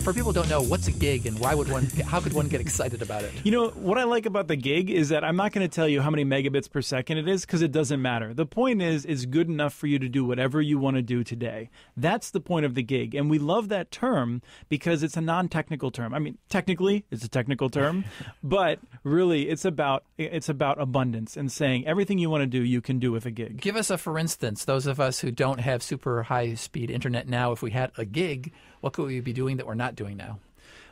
for people who don't know, what's a gig and how could one get excited about it? You know, what I like about the gig is that I'm not going to tell you how many megabits per second it is because it doesn't matter. The point is, it's good enough for you to do whatever you want to do today. That's the point of the gig. And we love that term because it's a non-technical term. I mean, technically, it's a technical term, but really it's about abundance and saying everything you want to do, you can do with a gig. Give us a for instance, those of us who don't have super high-speed internet now, if we had a gig, what could we be doing that we're not doing now?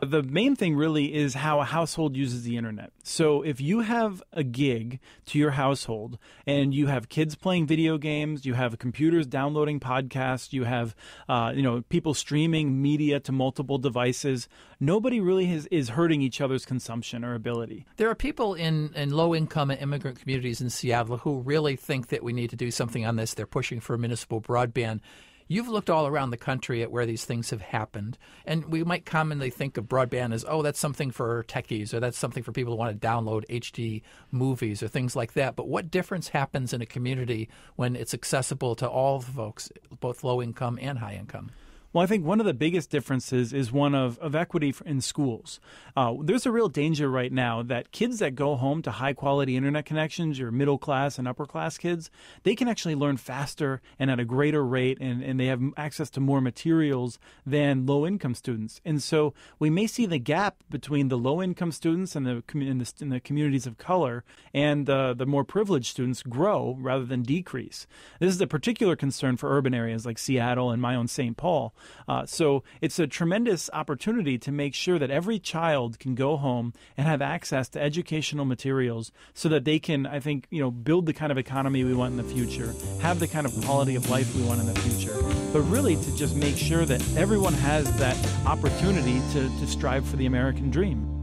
The main thing really is how a household uses the internet. So if you have a gig to your household and you have kids playing video games, you have computers downloading podcasts, you have people streaming media to multiple devices, nobody really is hurting each other's consumption or ability. There are people in low-income and immigrant communities in Seattle who really think that we need to do something on this. They're pushing for municipal broadband. You've looked all around the country at where these things have happened, and we might commonly think of broadband as, oh, that's something for techies, or that's something for people who want to download HD movies or things like that. But what difference happens in a community when it's accessible to all the folks, both low income and high income? Well, I think one of the biggest differences is one of equity in schools. There's a real danger right now that kids that go home to high-quality internet connections, your middle-class and upper-class kids, they can actually learn faster and at a greater rate, and they have access to more materials than low-income students. And so we may see the gap between the low-income students and in the communities of color and the more privileged students grow rather than decrease. This is a particular concern for urban areas like Seattle and my own St. Paul. So it's a tremendous opportunity to make sure that every child can go home and have access to educational materials so that they can, I think, build the kind of economy we want in the future, have the kind of quality of life we want in the future, but really to just make sure that everyone has that opportunity to strive for the American dream.